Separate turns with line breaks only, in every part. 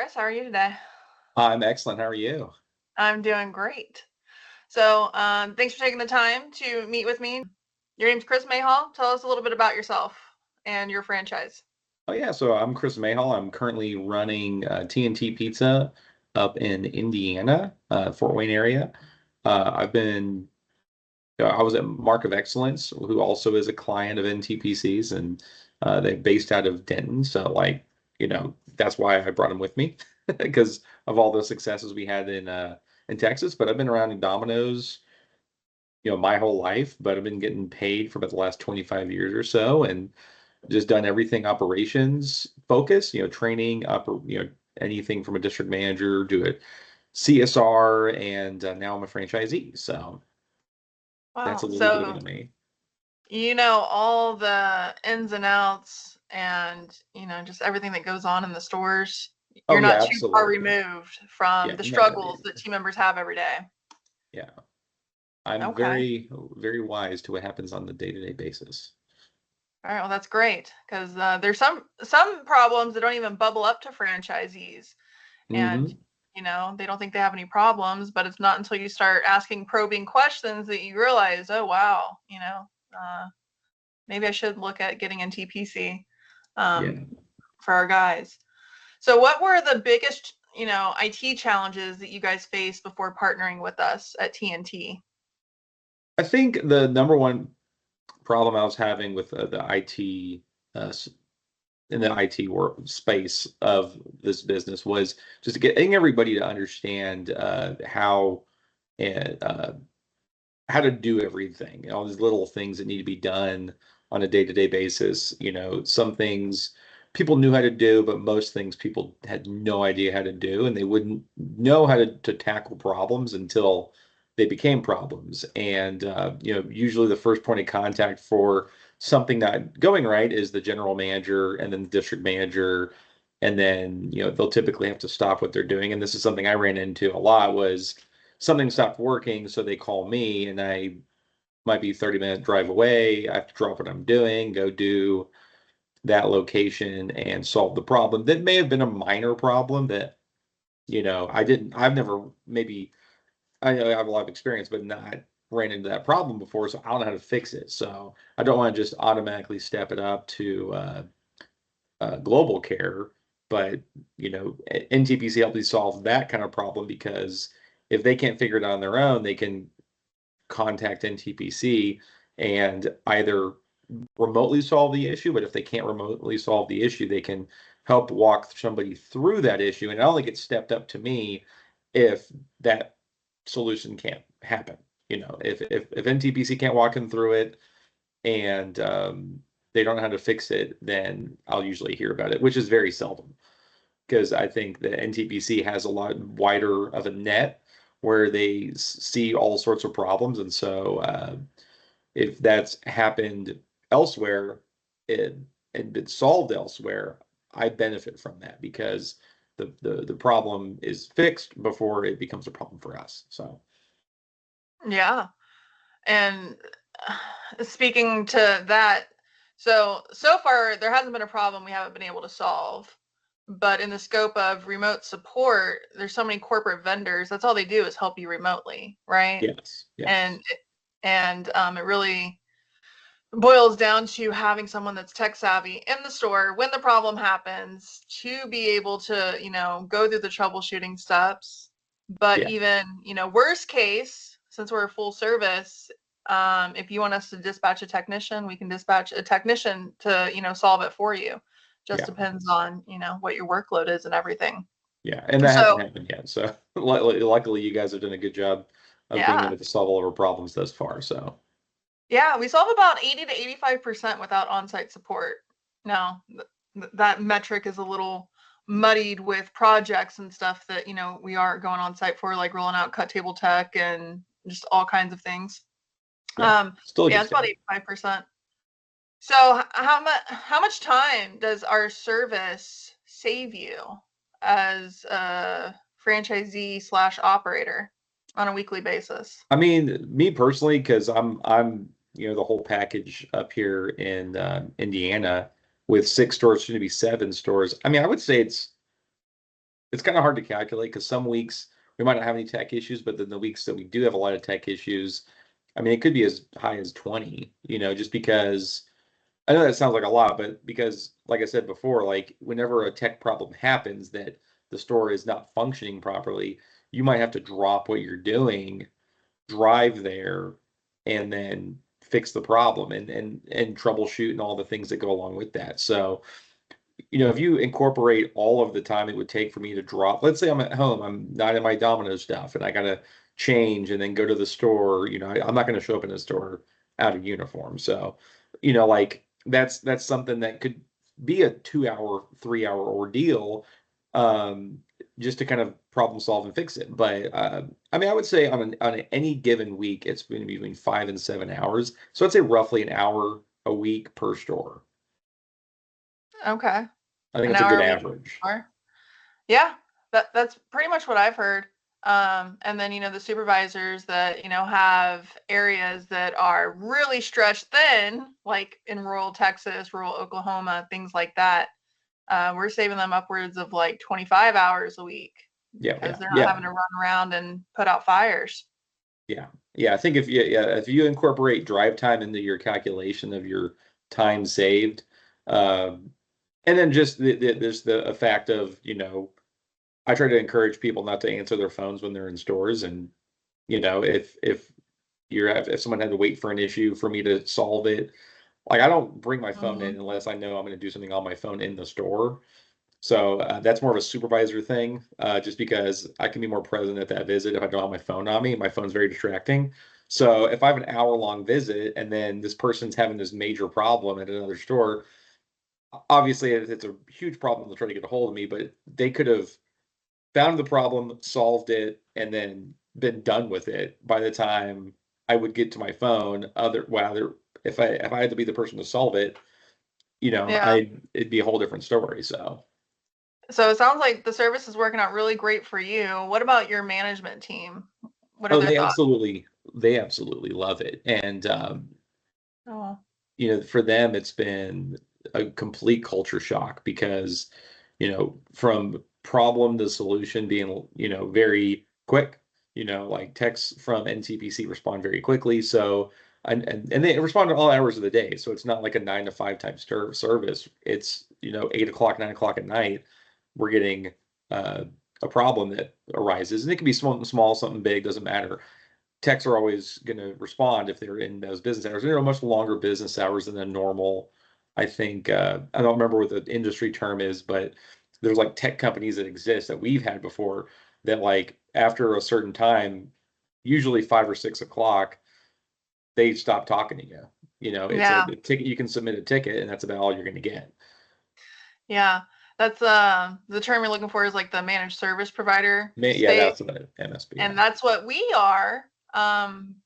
Chris. How are you today?
I'm excellent. How are you?
I'm doing great. So, thanks for taking the time to meet with me. Your name's Chris Mayhall. Tell us a little bit about yourself and your franchise.
Oh yeah, so I'm Chris Mayhall. I'm currently running TNT Pizza up in Indiana, Fort Wayne area. I was at Mark of Excellence, who also is a client of NTPC's, and they're based out of Denton. So that's why I brought them with me because of all the successes we had in Texas. But I've been around in Domino's, my whole life, but I've been getting paid for about the last 25 years or so, and just done everything operations focus, training up, anything from a district manager to a CSR, and now I'm a franchisee. So that's
Wow.
a little bit
So,
about me.
you know all the ins and outs and, just everything that goes on in the stores.
Oh
You're
yeah,
not too far
absolutely.
removed from
Yeah,
the
no, yeah,
struggles that team members have every day.
yeah. I'm
Okay.
very, very wise to what happens on the day-to-day basis.
All right. Well, that's great because there's some problems that don't even bubble up to franchisees. And
Hmm.
they don't think they have any problems, but it's not until you start asking probing questions that you realize, oh wow, uh, maybe I should look at getting NTPC
Yeah.
um, for our guys. So what were the biggest IT challenges that you guys faced before partnering with us at TNT?
I think the number one problem I was having with the IT uh, in the IT world space of this business was just getting everybody to understand and how to do everything, all these little things that need to be done on a day-to-day basis. Some things people knew how to do, but most things people had no idea how to do, and they wouldn't know how to tackle problems until they became problems. And usually the first point of contact for something not going right is the general manager and then the district manager. And then, they'll typically have to stop what they're doing. And this is something I ran into a lot was something stopped working, so they call me, and I might be 30-minute drive away. I have to drop what I'm doing, go do that location and solve the problem. That may have been a minor problem that, I've never maybe, I know I have a lot of experience, but not ran into that problem before, so I don't know how to fix it. So I don't want to just automatically step it up to global care, but NTPC helped me solve that kind of problem because if they can't figure it out on their own, they can contact NTPC and either remotely solve the issue, but if they can't remotely solve the issue, they can help walk somebody through that issue. And it only gets stepped up to me if that solution can't happen. If NTPC can't walk them through it and they don't know how to fix it, then I'll usually hear about it, which is very seldom because I think the NTPC has a lot wider of a net where they see all sorts of problems. And so if that's happened elsewhere it, and been solved elsewhere, I benefit from that because the problem is fixed before it becomes a problem for us. So,
Yeah. And speaking to that, so far there hasn't been a problem we haven't been able to solve. But in the scope of remote support, there's so many corporate vendors. That's all they do is help you remotely, right?
yes, yes.
And it really boils down to having someone that's tech savvy in the store when the problem happens to be able to, go through the troubleshooting steps. But
Yeah,
even, worst case, since we're a full service, if you want us to dispatch a technician, we can dispatch a technician to, solve it for you. Just
yeah.
depends on, what your workload is and everything.
Yeah, and that hasn't
So,
happened yet. So luckily, you guys have done a good job of being
yeah.
able to solve all of our problems thus far. So
Yeah, we solve about 80 to 85% without on-site support. Now, that metric is a little muddied with projects and stuff that, we are going on site for, like rolling out cut table tech and just all kinds of things.
yeah, still a
Yeah,
good
it's about
start.
85%. So how much time does our service save you as a franchisee slash operator on a weekly basis?
I mean, me personally, because I'm the whole package up here in Indiana with 6 stores, soon to be 7 stores. I mean, I would say it's it's kind of hard to calculate because some weeks we might not have any tech issues, but then the weeks that we do have a lot of tech issues, I mean, it could be as high as 20, just because I know that sounds like a lot, but because, like I said before, like whenever a tech problem happens that the store is not functioning properly, you might have to drop what you're doing, drive there, and then fix the problem and troubleshoot and all the things that go along with that. So, if you incorporate all of the time it would take for me to drop, let's say I'm at home, I'm not in my Domino's stuff, and I gotta change and then go to the store. I'm not gonna show up in the store out of uniform. So, like that's something that could be a 2 hour, 3 hour ordeal, um, just to kind of problem solve and fix it. But I mean, I would say on any given week, it's been between 5 and 7 hours. So I'd say roughly an hour a week per store.
Okay.
I think
An
it's a
hour
good
a week.
average.
Or yeah, that's pretty much what I've heard. And then, the supervisors that, have areas that are really stretched thin, like in rural Texas, rural Oklahoma, things like that. We're saving them upwards of like 25 hours a week
Yeah,
because
yeah,
they're not
yeah,
having to run around and put out fires.
yeah, yeah. I think if you incorporate drive time into your calculation of your time saved, um, and then just there's the a fact of I try to encourage people not to answer their phones when they're in stores, and if someone had to wait for an issue for me to solve it, like I don't bring my phone in
Mhm.
unless I know I'm going to do something on my phone in the store. So that's more of a supervisor thing, just because I can be more present at that visit if I don't have my phone on me. My phone's very distracting. So if I have an hour-long visit and then this person's having this major problem at another store, obviously it's a huge problem to try to get a hold of me, but they could have found the problem, solved it, and then been done with it by the time I would get to my phone. If I had to be the person to solve it,
Yeah.
it'd be a whole different story. So.
So it sounds like the service is working out really great for you. What about your management team? What are
Oh,
their thoughts?
they absolutely love it. And
Oh,
for them it's been a complete culture shock because, from problem to solution being, very quick, like texts from NTPC respond very quickly. So and they respond at all hours of the day. So it's not like a 9 to 5 type service. It's, 8 o'clock, 9 o'clock at night. We're getting uh, a problem that arises, and it can be small, something big, doesn't matter. Techs are always going to respond if they're in those business hours. They're much longer business hours than a normal. I think I don't remember what the industry term is, but there's like tech companies that exist that we've had before that, like, after a certain time, usually 5 or 6 o'clock, they stop talking to you. It's a
yeah,
ticket. You can submit a ticket, and that's about all you're going to get.
yeah. That's the term you're looking for is like the managed service provider
Yeah,
state,
that's what MSP.
and
Yeah,
that's what we are.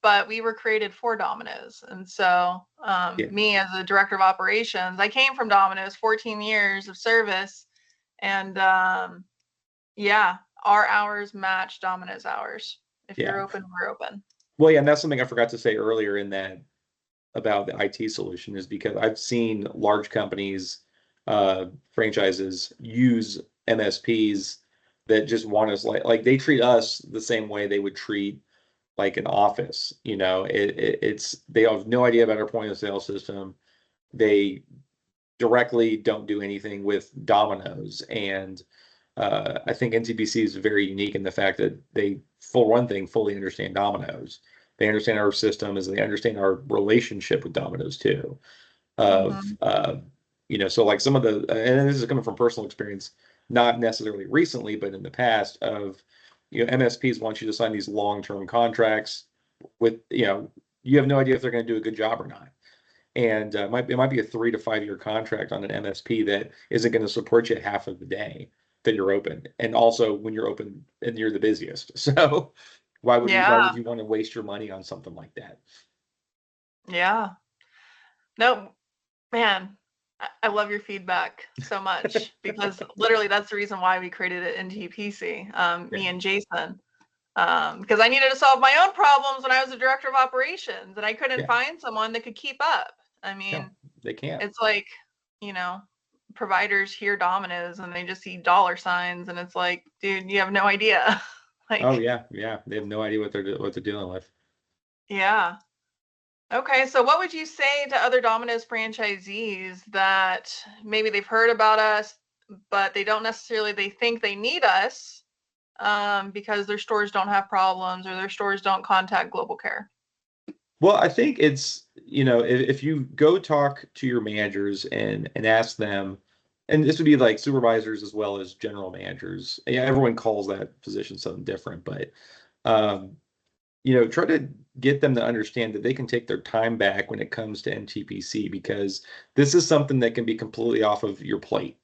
But we were created for Domino's, and so
yeah,
me as a director of operations, I came from Domino's, 14 years of service, and yeah, our hours match Domino's hours. If you're
yeah.
open, we're open.
Well, yeah, and that's something I forgot to say earlier in that about the IT solution is because I've seen large companies, franchises use MSPs that just want us like they treat us the same way they would treat like an office. It's they have no idea about our point of sale system. They directly don't do anything with Domino's, and I think NTPC is very unique in the fact that they, for one thing, fully understand Domino's. They understand our system as they understand our relationship with Domino's too. Of
Mm-hmm.
so like some of the, and this is coming from personal experience, not necessarily recently, but in the past of, MSPs want you to sign these long-term contracts with, you have no idea if they're going to do a good job or not. And it might be a 3 to 5 year contract on an MSP that isn't going to support you half of the day that you're open, and also when you're open and you're the busiest. So why
Yeah,
would you want to waste your money on something like that?
yeah. No, man, I love your feedback so much because literally that's the reason why we created it in NTPC,
Yeah,
me and Jason, because I needed to solve my own problems when I was the director of operations and I couldn't
yeah,
find someone that could keep up. I
no,
mean,
they can't.
it's like, you know, providers hear Domino's and they just see dollar signs, and it's like, dude, you have no idea.
Oh
Like,
yeah, yeah. They have no idea what they're dealing with.
yeah. Okay, so what would you say to other Domino's franchisees that maybe they've heard about us, but they don't necessarily, they think they need us because their stores don't have problems or their stores don't contact Global Care?
Well, I think it's, if you go talk to your managers and ask them, and this would be like supervisors as well as general managers. Yeah, everyone calls that position something different, but um, try to get them to understand that they can take their time back when it comes to NTPC, because this is something that can be completely off of your plate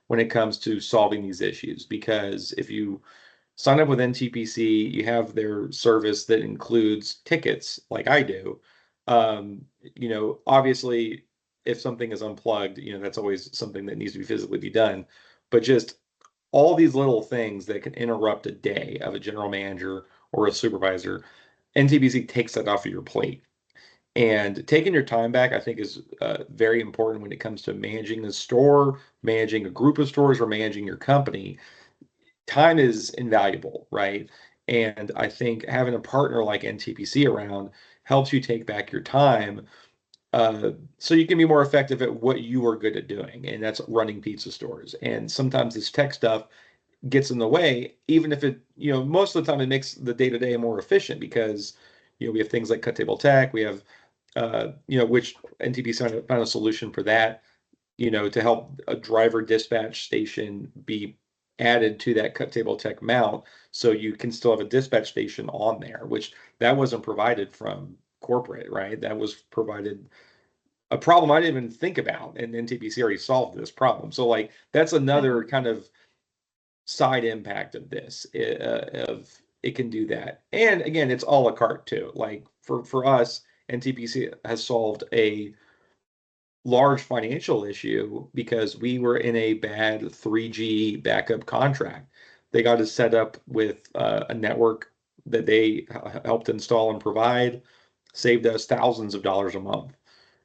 when it comes to solving these issues. Because if you sign up with NTPC, you have their service that includes tickets like I do. Obviously, if something is unplugged, that's always something that needs to be physically be done. But just all these little things that can interrupt a day of a general manager or a supervisor, NTPC takes that off of your plate. And taking your time back, I think, is very important when it comes to managing the store, managing a group of stores, or managing your company. Time is invaluable, right? And I think having a partner like NTPC around helps you take back your time, so you can be more effective at what you are good at doing, and that's running pizza stores. And sometimes this tech stuff gets in the way, even if it, most of the time it makes the day to day more efficient, because, we have things like cut table tech, we have, which NTPC found a solution for that, to help a driver dispatch station be added to that cut table tech mount, so you can still have a dispatch station on there, which that wasn't provided from corporate, right? That was provided, a problem I didn't even think about, and NTPC already solved this problem. So like that's another kind of side impact of this, of it can do that. And again, it's a la carte too. Like for us, NTPC has solved a large financial issue because we were in a bad 3G backup contract. They got us set up with a network that they helped install and provide, saved us thousands of dollars a month.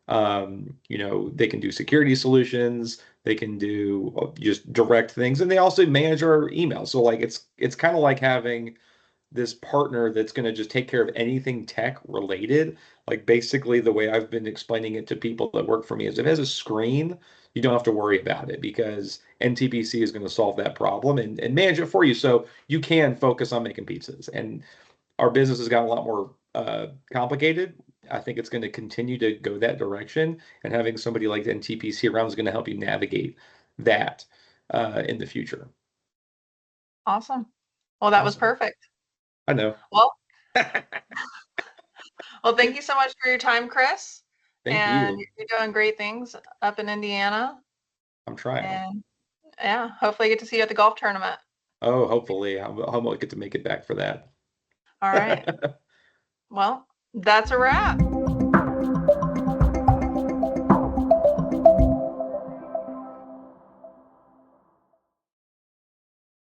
They can do security solutions, they can do just direct things, and they also manage our email. So like it's kind of like having this partner that's going to just take care of anything tech related. Like basically the way I've been explaining it to people that work for me is, if it has a screen, you don't have to worry about it, because NTPC is going to solve that problem and manage it for you, so you can focus on making pizzas. And our business has gotten a lot more complicated. I think it's going to continue to go that direction, and having somebody like NTPC around is going to help you navigate that in the future.
Awesome. Well, that was
Awesome.
perfect.
I know.
Well, well, thank you so much for your time, Chris.
Thank
And
you.
you're doing great things up in Indiana.
I'm trying.
And yeah, hopefully I get to see you at the golf tournament.
Oh, hopefully I'll get to make it back for that.
All right. Well, that's a wrap.